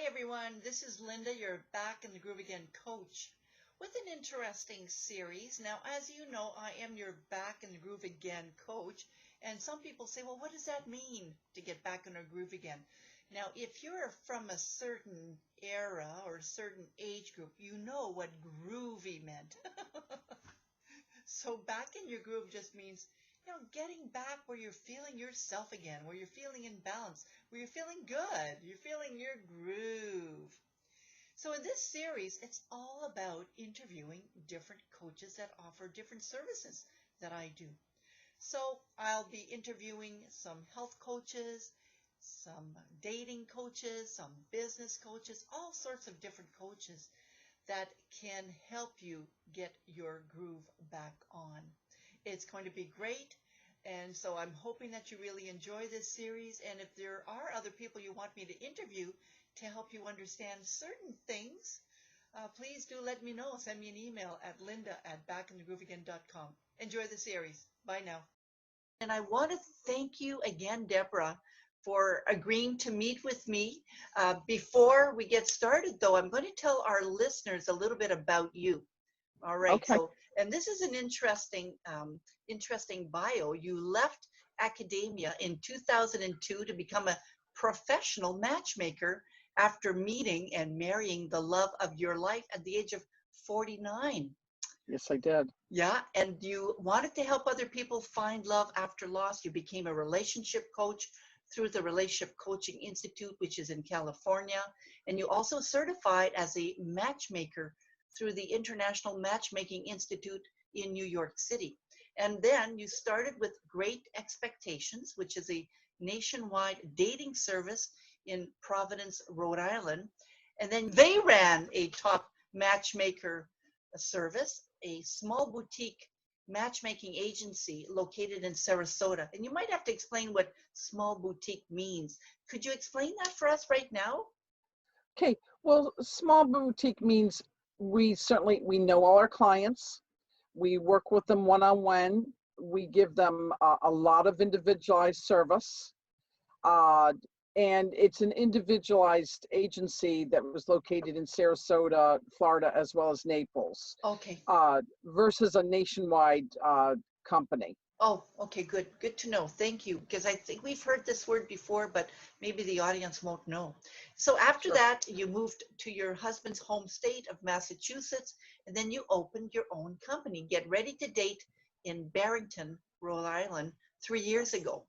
Hi everyone, this is Linda, your Back in the Groove Again coach with an interesting series. Now, as you know, I am your Back in the Groove Again coach, and some people say, well, what does that mean to get back in a groove again? Now, if you're from a certain era or a certain age group, you know what groovy meant. So back in your groove just means, getting back where you're feeling yourself again, where you're feeling in balance, where you're feeling good, you're feeling your groove. So in this series, it's all about interviewing different coaches that offer different services that I do. So I'll be interviewing some health coaches, some dating coaches, some business coaches, all sorts of different coaches that can help you get your groove back on. It's going to be great, and so I'm hoping that you really enjoy this series. And if there are other people you want me to interview to help you understand certain things, please do let me know. Send me an email at linda@backinthegrooveagain.com. Enjoy the series. Bye now. And I want to thank you again, Deborah, for agreeing to meet with me. Before we get started, though, I'm going to tell our listeners a little bit about you. All right. Okay. So, and this is an interesting bio. You left academia in 2002 to become a professional matchmaker after meeting and marrying the love of your life at the age of 49. Yes, I did. Yeah, and you wanted to help other people find love after loss. You became a relationship coach through the Relationship Coaching Institute, which is in California. And you also certified as a matchmaker through the International Matchmaking Institute in New York City. And then you started with Great Expectations, which is a nationwide dating service in Providence, Rhode Island. And then they ran a top matchmaker service, a small boutique matchmaking agency located in Sarasota. And you might have to explain what small boutique means. Could you explain that for us right now? Okay. Well, small boutique means we know all our clients. We work with them one-on-one. We give them a lot of individualized service. And it's an individualized agency that was located in Sarasota, Florida, as well as Naples. Okay. Versus a nationwide company. Oh, okay, good. Good to know. Thank you. Because I think we've heard this word before, but maybe the audience won't know. So after Sure. that, you moved to your husband's home state of Massachusetts, and then you opened your own company, Get Ready to Date, in Barrington, Rhode Island, 3 years ago.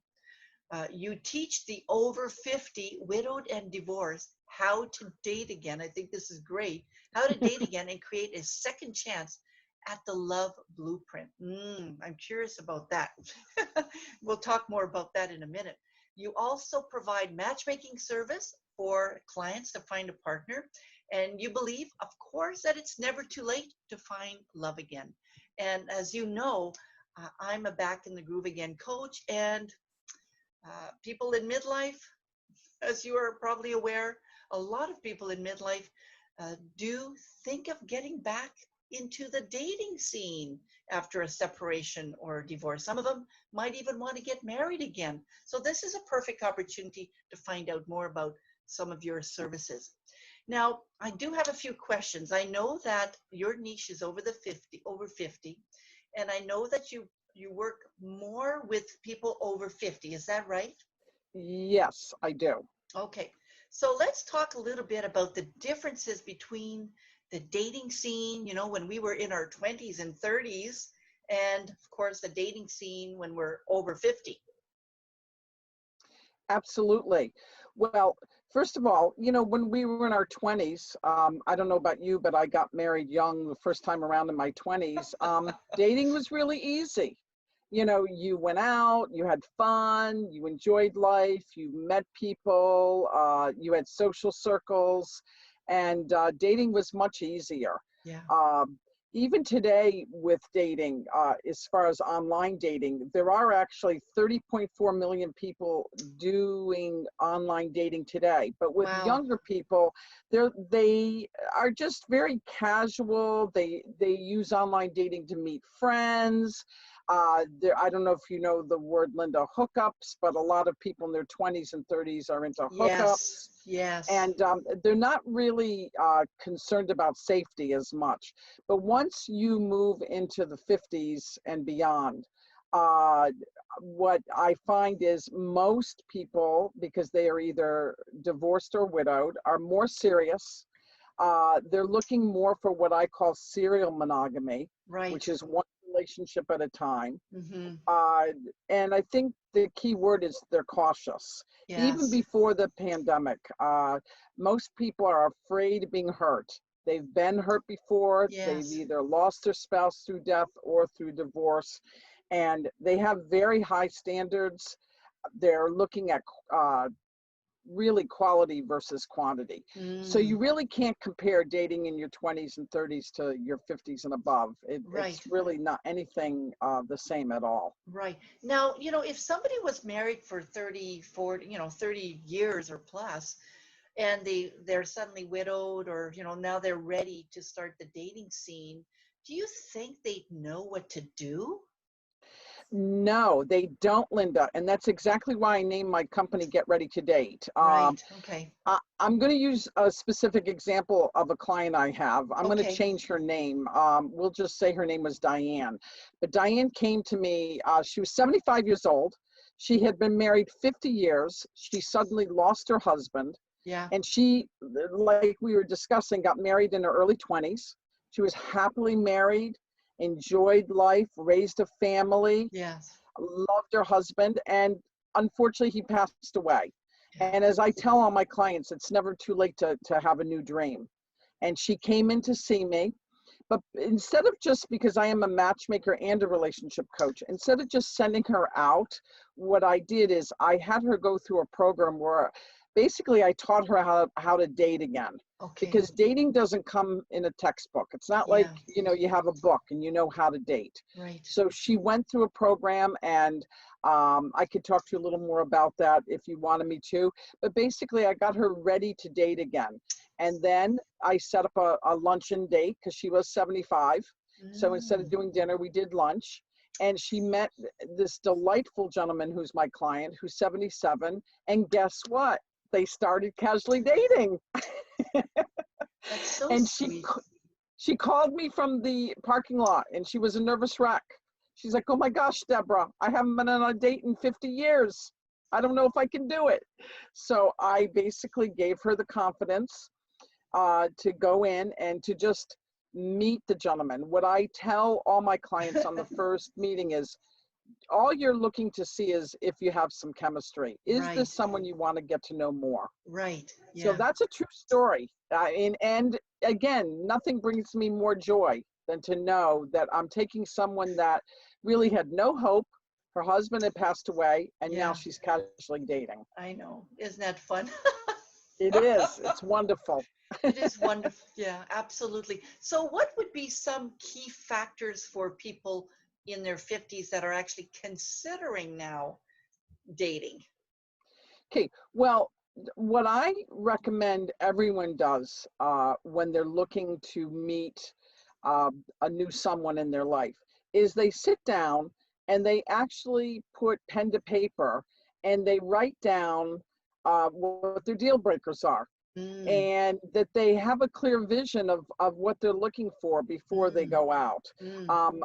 You teach the over 50 widowed and divorced how to date again. I think this is great. How to date again and create a second chance at the love blueprint. I'm curious about that. We'll talk more about that in a minute. You also provide matchmaking service for clients to find a partner. And you believe, of course, that it's never too late to find love again. And as you know, I'm a Back in the Groove Again coach, and people in midlife, as you are probably aware, a lot of people in midlife do think of getting back into the dating scene after a separation or a divorce. Some of them might even want to get married again. So this is a perfect opportunity to find out more about some of your services. Now, I do have a few questions. I know that your niche is over 50, and I know that you work more with people over 50. Is that right? Yes, I do. Okay. So let's talk a little bit about the differences between the dating scene, when we were in our 20s and 30s, and of course the dating scene when we're over 50. Absolutely. Well, first of all, when we were in our 20s, I don't know about you, but I got married young the first time around in my 20s. Dating was really easy. You went out, you had fun, you enjoyed life, you met people, you had social circles, and dating was much easier. Yeah. Even today with dating, as far as online dating, there are actually 30.4 million people doing online dating today. But with Wow. younger people, they are just very casual. They use online dating to meet friends. I don't know if you know the word, Linda, hookups, but a lot of people in their 20s and 30s are into Yes, hookups. yes. And they're not really concerned about safety as much. But once you move into the 50s and beyond, uh, what I find is most people, because they are either divorced or widowed, are more serious. They're looking more for what I call serial monogamy, which Right. is one relationship at a time. Mm-hmm. Uh, and I think the key word is they're cautious. Even Yes. before the pandemic, most people are afraid of being hurt. They've been hurt before. They've Yes. either lost their spouse through death or through divorce, and they have very high standards. They're looking at uh, really quality versus quantity. So you Mm. really can't compare dating in your 20s and 30s to your 50s and above. It's Right. really not anything the same at all. Right. Now, if somebody was married for 30, 40, 30 years or plus, and they're suddenly widowed, or, now they're ready to start the dating scene, do you think they'd know what to do? No, they don't, Linda. And that's exactly why I named my company Get Ready to Date. Right. Okay. I'm going to use a specific example of a client I have. I'm going to Okay. change her name. We'll just say her name was Diane. But Diane came to me, she was 75 years old. She had been married 50 years. She suddenly lost her husband. Yeah. And she, like we were discussing, got married in her early 20s. She was happily married, enjoyed life, raised a family, Yes. loved her husband, and unfortunately he passed away. Yeah. And as I tell all my clients, it's never too late to have a new dream. And she came in to see me, but instead of, just because I am a matchmaker and a relationship coach, instead of just sending her out, what I did is I had her go through a program where basically I taught her how to date again. Okay. Because dating doesn't come in a textbook. It's not like, Yeah. you have a book and you know how to date. Right. So she went through a program, and I could talk to you a little more about that if you wanted me to. But basically, I got her ready to date again. And then I set up a luncheon date because she was 75. So instead of Mm. doing dinner, we did lunch. And she met this delightful gentleman who's my client, who's 77. And guess what? They started casually dating. That's so And sweet. she called me from the parking lot, and she was a nervous wreck. She's like, "Oh my gosh, Deborah, I haven't been on a date in 50 years. I don't know if I can do it." So I basically gave her the confidence to go in and to just meet the gentleman. What I tell all my clients on the first meeting is, all you're looking to see is if you have some chemistry. Is Right. this someone you want to get to know more? Right. So Yeah. that's a true story. And again, nothing brings me more joy than to know that I'm taking someone that really had no hope. Her husband had passed away, and now Yeah. she's casually dating. I know. Isn't that fun? It is. It's wonderful. It is wonderful. Yeah, absolutely. So, what would be some key factors for people in their 50s that are actually considering now dating? Okay. Well, what I recommend everyone does when they're looking to meet uh, a new someone in their life is they sit down and they actually put pen to paper and they write down what their deal breakers are, Mm, and that they have a clear vision of what they're looking for before they mm, go out. mm,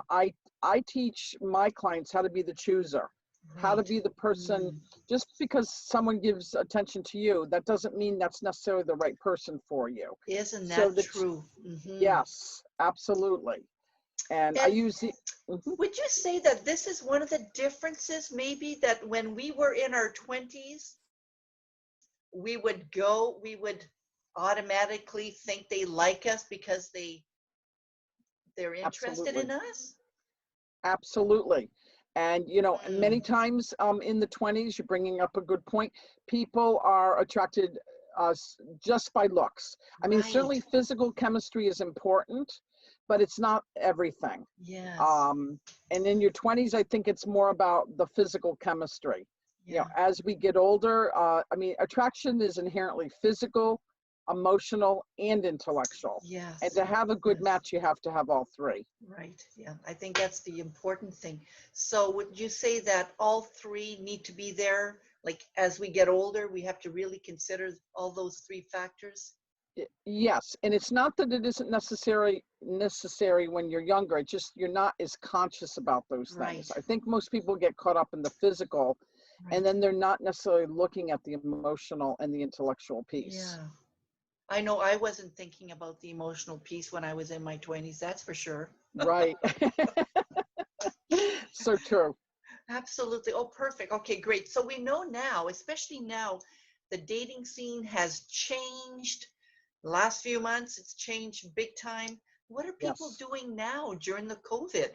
I teach my clients how to be the chooser, how to right. be the person. Mm. Just because someone gives attention to you, that doesn't mean that's necessarily the right person for you. Isn't So that that, true? Hmm. yes, absolutely. And I And use the, mhm. would you say that this is one of the differences, maybe, that when we were in our 20s, we would automatically think they like us because they're interested Absolutely. in us? Absolutely. And, Mm, many times in the 20s, you're bringing up a good point. People are attracted just by looks. I mean, right. certainly physical chemistry is important, but it's not everything. Yes. Um, and in your 20s, I think it's more about the physical chemistry. Yeah. As we get older, I mean, attraction is inherently physical, emotional, and intellectual. Yes. And to have a good Yes. match, you have to have all three. Right. Yeah. I think that's the important thing. So would you say that all three need to be there? Like as we get older, we have to really consider all those three factors? Yes, and it's not that it isn't necessary when you're younger. It's just you're not as conscious about those Right. things. I think most people get caught up in the physical, and Right. then they're not necessarily looking at the emotional and the intellectual piece. Yeah. I know I wasn't thinking about the emotional piece when I was in my 20s, that's for sure. Right. So true. Absolutely. Oh, perfect. Okay, great. So we know now, especially now, the dating scene has changed. The last few months, it's changed big time. What are people Yes. doing now during the COVID?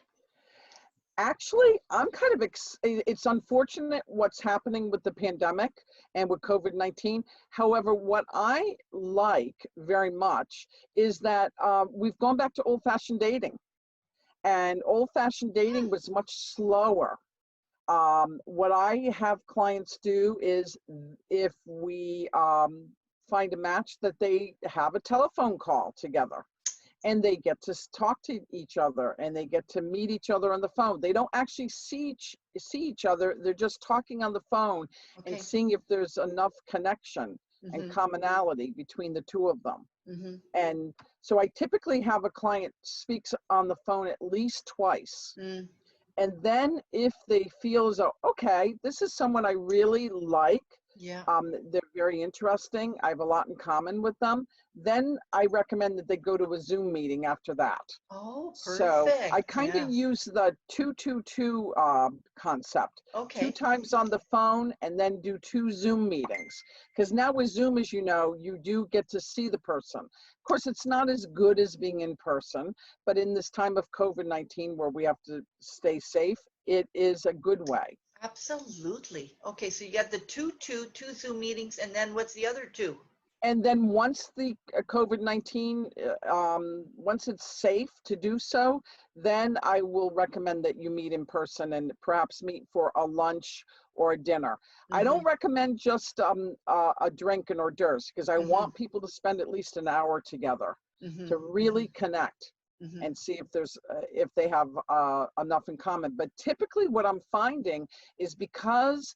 Actually, I'm kind of, it's unfortunate what's happening with the pandemic and with COVID-19. However, what I like very much is that we've gone back to old-fashioned dating. And old-fashioned Hmm. dating was much slower. What I have clients do is if we find a match, that they have a telephone call together and they get to talk to each other and they get to meet each other on the phone. They don't actually see each other. They're just talking on the phone and Okay. seeing if there's enough connection and Mm-hmm. commonality between the two of them. Mm-hmm. And so I typically have a client speaks on the phone at least twice. Mm. And then if they feel as though, okay, this is someone I really like, Yeah. they're very interesting, I have a lot in common with them, then I recommend that they go to a Zoom meeting after that. Oh, So I perfect. kind of Yes. use the 222 concept. Two Okay. times on the phone and then do two Zoom meetings. Because now with Zoom, as you know, you do get to see the person. Of course, it's not as good as being in person, but in this time of COVID-19 where we have to stay safe, it is a good way. Absolutely. Okay, so you got the two Zoom meetings, and then what's the other two? And then once the COVID-19, once it's safe to do so, then I will recommend that you meet in person and perhaps meet for a lunch or a dinner. I Mm-hmm. don't recommend just a drink and hors d'oeuvres because I Mm-hmm. want people to spend at least an hour together Mm-hmm. to really connect Mm-hmm. and see if they have enough in common. But typically what I'm finding is because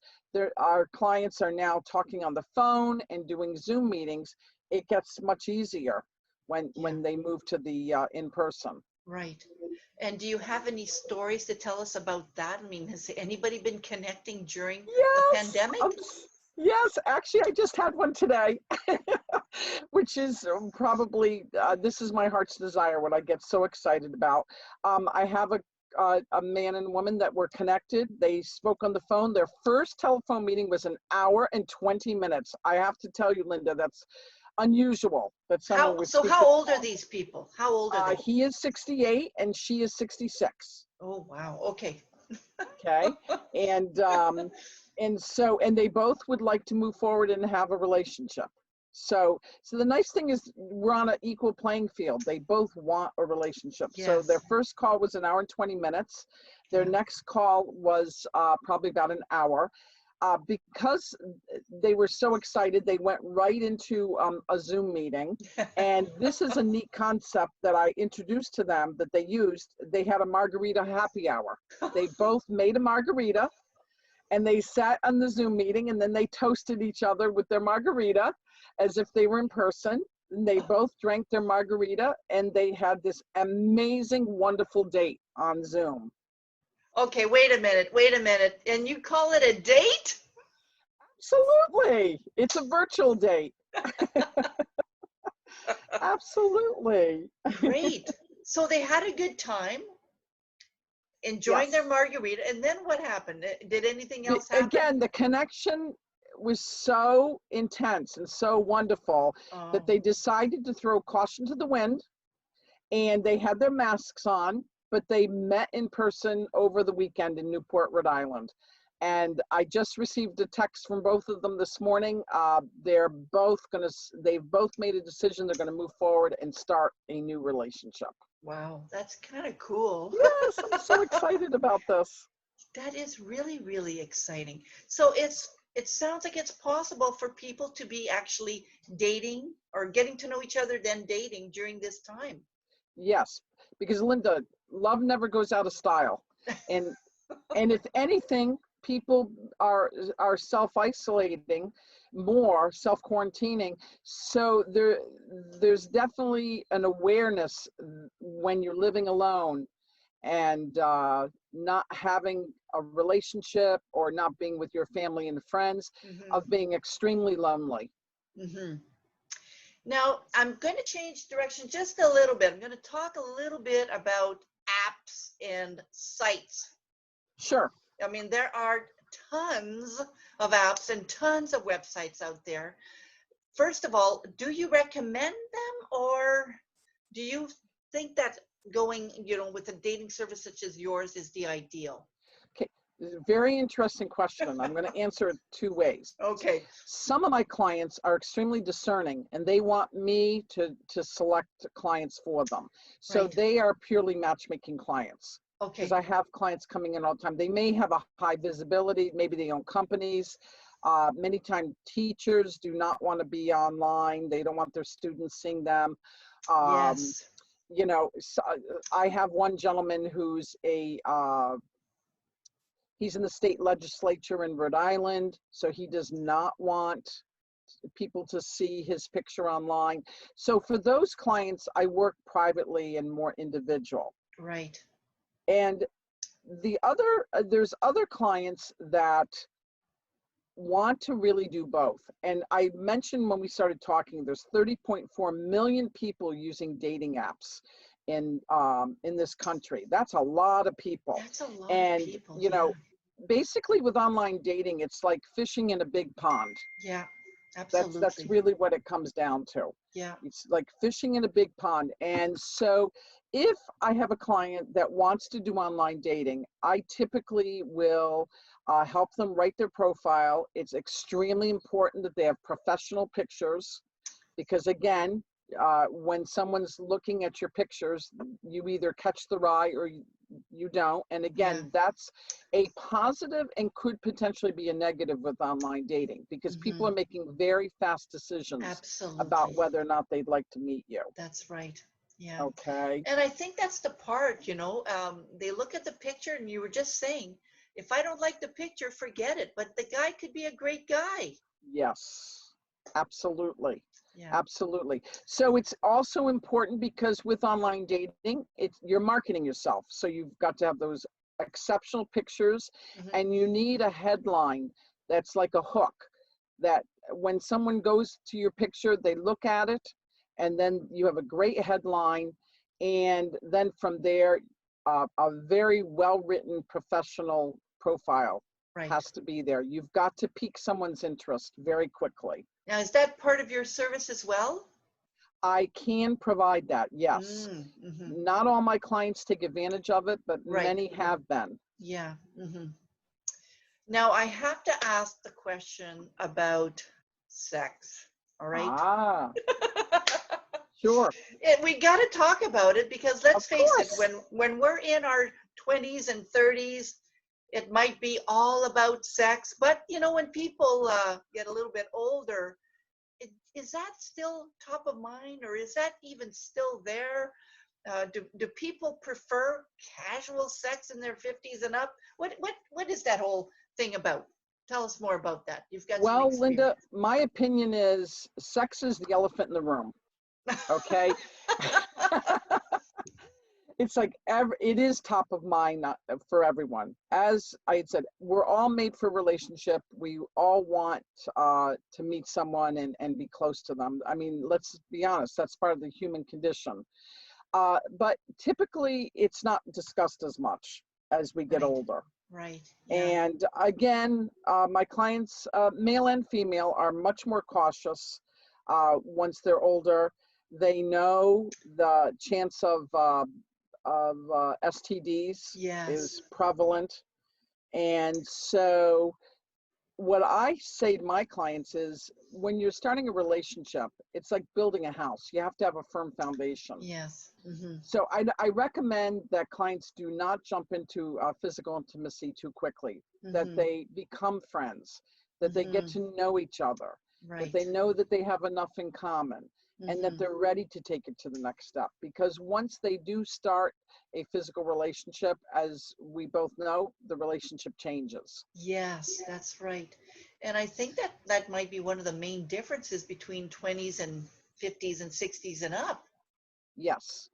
our clients are now talking on the phone and doing Zoom meetings, it gets much easier Yeah, when they move to the in person. right. And do you have any stories to tell us about that? I mean, has anybody been connecting during the Yes, pandemic? yes. Actually, I just had one today, which is probably this is my heart's desire. What I get so excited about. I have a man and woman that were connected. They spoke on the phone. Their first telephone meeting was an hour and 20 minutes. I have to tell you, Linda, that's unusual that someone How, would so speak how the old are phone. these people? How old are they? He is 68 and she is 66. Oh, wow. Okay. Okay. And they both would like to move forward and have a relationship. So the nice thing is we're on an equal playing field. They both want a relationship. So their Yes. first call was an hour and 20 minutes. Their Yeah. next call was probably about an hour. Because they were so excited, they went right into a Zoom meeting. And this is a neat concept that I introduced to them that they used. They had a margarita happy hour. They both made a margarita and they sat on the Zoom meeting and then they toasted each other with their margarita as if they were in person. And they both drank their margarita and they had this amazing, wonderful date on Zoom. Okay, wait a minute. Wait a minute. And you call it a date? Absolutely. It's a virtual date. Absolutely. Great. So they had a good time, enjoying their Yes. margarita, and then what happened? Did anything else happen? Again, the connection was so intense and so wonderful that Oh, they decided to throw caution to the wind and they had their masks on, but they met in person over the weekend in Newport, Rhode Island. And I just received a text from both of them this morning. They've both made a decision. They're going to move forward and start a new relationship. wow. That's kind of cool. Yes, I'm so excited about this. That is really, really exciting. So it's it sounds like it's possible for people to be actually dating or getting to know each other, then dating during this time. Yes, because Linda, love never goes out of style. And if anything, people are self-isolating more, self-quarantining. So there's definitely an awareness when you're living alone and not having a relationship or not being with your family and friends, of being extremely lonely. Now, I'm going to change direction just a little bit. I'm going to talk a little bit about apps and sites. Sure. I mean, there are tons of apps and tons of websites out there. First of all, do you recommend them, or do you think that going, with a dating service such as yours is the ideal? Okay, very interesting question. I'm going to answer it two ways. Okay. Some of my clients are extremely discerning, and they want me to select clients for them. So Right. they are purely matchmaking clients. Okay. Because I have clients coming in all the time. They may have a high visibility, maybe they own companies. Many times teachers do not want to be online. They don't want their students seeing them. Yes. So I have one gentleman who's he's in the state legislature in Rhode Island, so he does not want people to see his picture online. So for those clients, I work privately and more individual. Right. And there's other clients that want to really do both. And I mentioned when we started talking, there's 30.4 million people using dating apps in this country. That's a lot of people. That's a lot And, of people. basically with online dating, it's like fishing in a big pond. Yeah, absolutely. That's really what it comes down to. Yeah. It's like fishing in a big pond. And so if I have a client that wants to do online dating, I typically will help them write their profile. It's extremely important that they have professional pictures, because again, when someone's looking at your pictures, you either catch their eye or you don't. And again, that's a positive and could potentially be a negative with online dating, because people are making very fast decisions about whether or not they'd like to meet you. That's right. Yeah. Okay. And I think that's the part, they look at the picture, and you were just saying, if I don't like the picture, forget it. But the guy could be a great guy. Yes, absolutely. Yeah. Absolutely. So it's also important because with online dating, you're marketing yourself. So you've got to have those exceptional pictures, and you need a headline that's like a hook, that when someone goes to your picture, they look at it, and then you have a great headline. And then from there, a very well-written professional profile has to be there. You've got to pique someone's interest very quickly. Now, is that part of your service as well? I can provide that, yes. Not all my clients take advantage of it, but many have been. Yeah. Now, I have to ask the question about sex, all right? Sure. We got to talk about it, because let's face it, when we're in our 20s and 30s, it might be all about sex. But, when people get a little bit older, is that still top of mind, or is that even still there? Do people prefer casual sex in their 50s and up? What is that whole thing about? Tell us more about that. You've got some experience. Linda, my opinion is sex is the elephant in the room. Okay. It's like it is top of mind for everyone. As I had said, we're all made for a relationship. We all want to meet someone and be close to them. I mean, let's be honest, that's part of the human condition. But typically, it's not discussed as much as we get older. Right. Yeah. And again, my clients, male and female, are much more cautious once they're older. They know the chance of STDs is prevalent. And so what I say to my clients is, when you're starting a relationship, it's like building a house. You have to have a firm foundation. Yes. So I recommend that clients do not jump into physical intimacy too quickly, that they become friends, that they get to know each other, that they Right. know that they have enough in common, and that they're ready to take it to the next step. Because once they do start a physical relationship, as we both know, the relationship changes. Yes, that's right. And I think that that might be one of the main differences between 20s and 50s and 60s and up. Yes.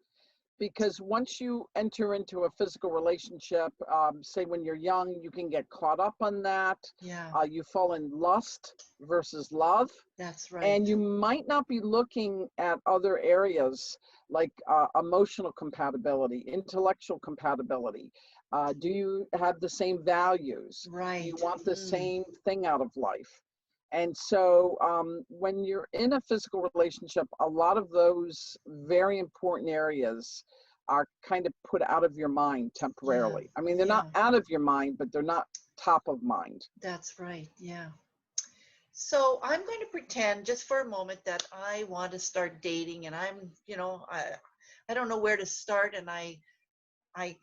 Because once you enter into a physical relationship, say when you're young, you can get caught up on that. Yeah, You fall in lust versus love, that's right. and you might not be looking at other areas like emotional compatibility, intellectual compatibility. Do you have the same values? Do you Right. want the same thing out of life? And so when you're in a physical relationship, a lot of those very important areas are kind of put out of your mind Yeah, temporarily. I mean, they're not yeah, out of your mind, but they're not top of mind. that's right. Yeah. So I'm going to pretend just for a moment that I want to start dating and I don't know where to start and I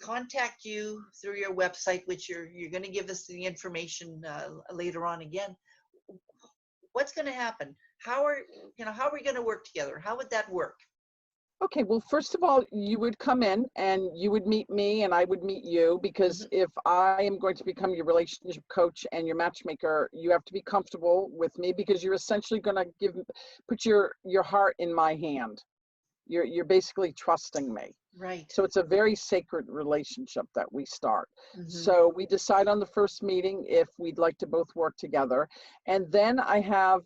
contact you through your website, which you're going to give us the information later on again. What's going to happen? How are we going to work together? How would that work? Okay, well, first of all, you would come in and you would meet me and I would meet you, because Hmm. if I am going to become your relationship coach and your matchmaker, you have to be comfortable with me, because you're essentially going to put your heart in my hand. You're basically trusting me. Right. So it's a very sacred relationship that we start. Hmm. So we decide on the first meeting if we'd like to both work together. And then I have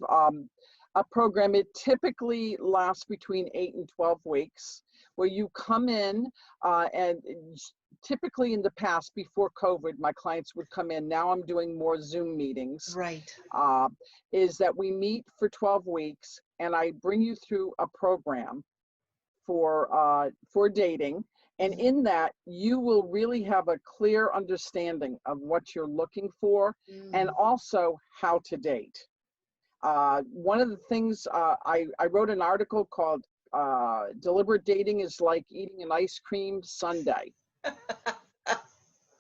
a program. It typically lasts between 8 and 12 weeks, where you come in and typically in the past, before COVID, my clients would come in. Now I'm doing more Zoom meetings. Right. Uh, is that we meet for 12 weeks and I bring you through a program for dating. And Hmm. in that, you will really have a clear understanding of what you're looking for and Mm. also how to date. One of the things I wrote an article called Deliberate Dating is Like Eating an Ice Cream Sundae.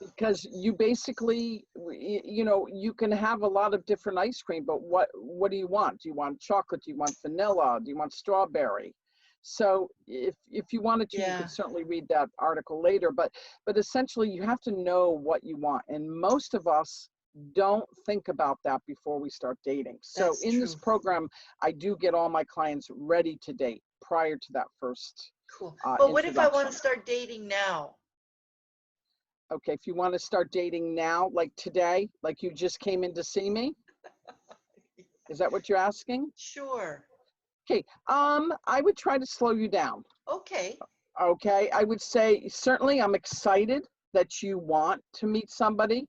Because you basically, you can have a lot of different ice cream, but what do you want? Do you want chocolate? Do you want vanilla? Do you want strawberry? So if you wanted to, you Yeah, could certainly read that article later, but essentially you have to know what you want. And most of us don't think about that before we start dating. So that's in this true. program, I do get all my clients ready to date prior to that first Cool. But what if I want to introduction. start dating now? Okay, if you want to start dating now, like today, like you just came in to see me, is that what you're asking? Sure. Okay, I would try to slow you down. Okay. Okay, I would say certainly I'm excited that you want to meet somebody,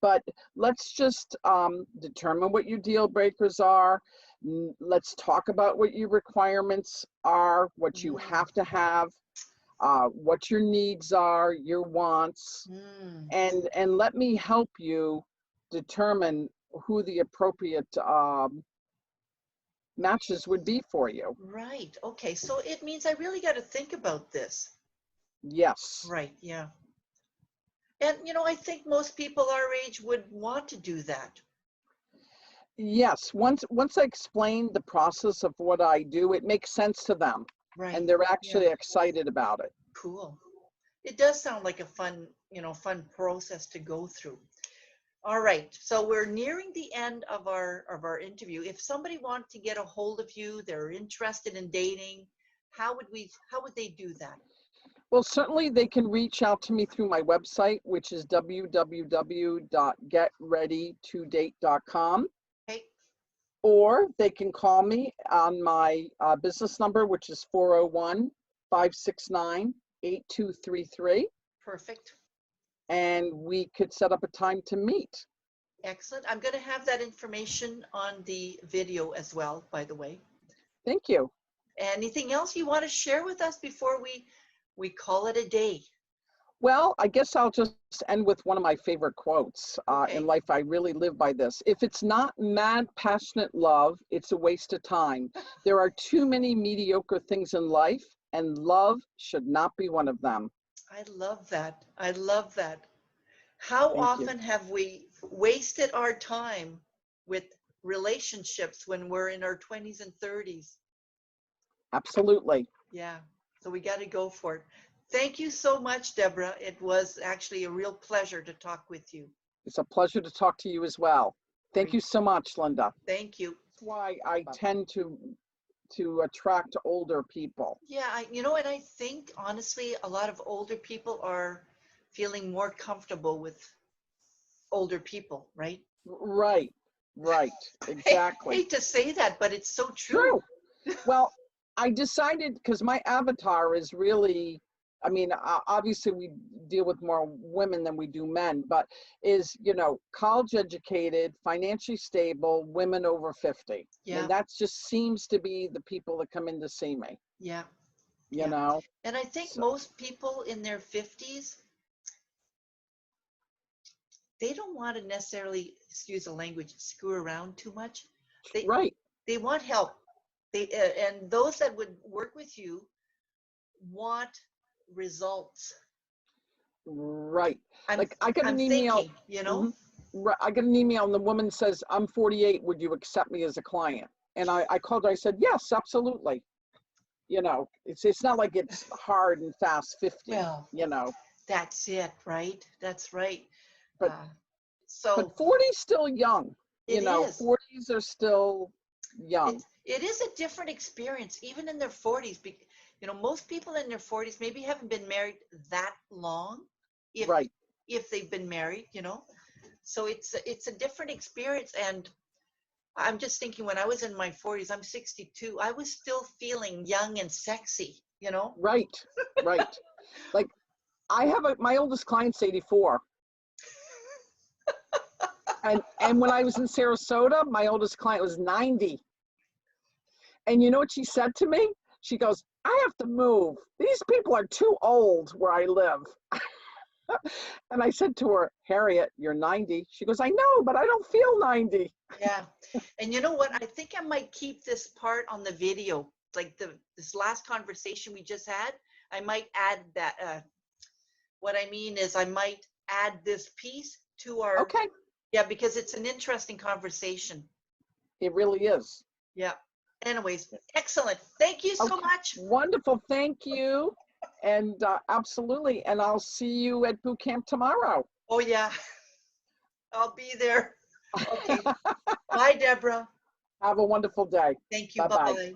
but let's just determine what your deal breakers are. Let's talk about what your requirements are, what you Mm. have to have, what your needs are, your wants, Mm. and let me help you determine who the appropriate matches would be for you. Right. Okay. So it means I really got to think about this. Yes. Right. Yeah. And I think most people our age would want to do that. Yes. Once I explain the process of what I do, it makes sense to them and Right. they're Yeah. actually excited about it. Cool. It does sound like a fun process to go through. All right. So we're nearing the end of our interview. If somebody wanted to get a hold of you, they're interested in dating, how would they do that? Well, certainly they can reach out to me through my website, which is www.getreadytodate.com, Okay. or they can call me on my business number, which is 401-569-8233, Perfect. and we could set up a time to meet. Excellent. I'm going to have that information on the video as well, by the way. Thank you. Anything else you want to share with us before we call it a day? Well, I guess I'll just end with one of my favorite quotes in Okay. life. I really live by this. If it's not mad, passionate love, it's a waste of time. There are too many mediocre things in life, and love should not be one of them. I love that. I love that. How Thank you. often have we wasted our time with relationships when we're in our 20s and 30s. Absolutely. Yeah. So we got to go for it. Thank you so much, Debra. It was actually a real pleasure to talk with you. It's a pleasure to talk to you as well. Thank you so much, Linda. Thank you. That's why I tend to attract older people. Yeah, you know what, I think honestly a lot of older people are feeling more comfortable with older people, right? Right, exactly. I hate to say that, but it's so true. Well, I decided, because my avatar is really, I mean, obviously we deal with more women than we do men, but is, you know, college educated, financially stable, women over 50. Yeah. And that just seems to be the people that come in to see me. Yeah. You know? And I think most people in their 50s, they don't want to necessarily, excuse the language, screw around too much. They want help. And those that would work with you want results. Right. I got an email, thinking, you know? I got an email and the woman says, I'm 48, would you accept me as a client? And I called her, I said, yes, absolutely. You know, it's not like it's hard and fast 50, well, you know. That's it, right? That's right. But 40 is still young. You know, 40s are still young. It is a different experience, even in their 40s. You know, most people in their 40s maybe haven't been married that long, if they've been married, you know. So it's a different experience. And I'm just thinking, when I was in my 40s, I'm 62, I was still feeling young and sexy, you know. Right. Like, I have my oldest client's 84. And when I was in Sarasota, my oldest client was 90. And you know what she said to me? She goes, I have to move. These people are too old where I live. And I said to her, Harriet, you're 90. She goes, I know, but I don't feel 90. Yeah. And you know what? I think I might keep this part on the video, like this last conversation we just had. I might add that. What I mean is I might add this piece to our. Okay. Yeah, because it's an interesting conversation. It really is. Yeah. Anyways, excellent. Thank you so much. Wonderful. Thank you. And absolutely. And I'll see you at boot camp tomorrow. Oh, yeah. I'll be there. Okay. Bye, Debra. Have a wonderful day. Thank you. Bye-bye. Bye-bye.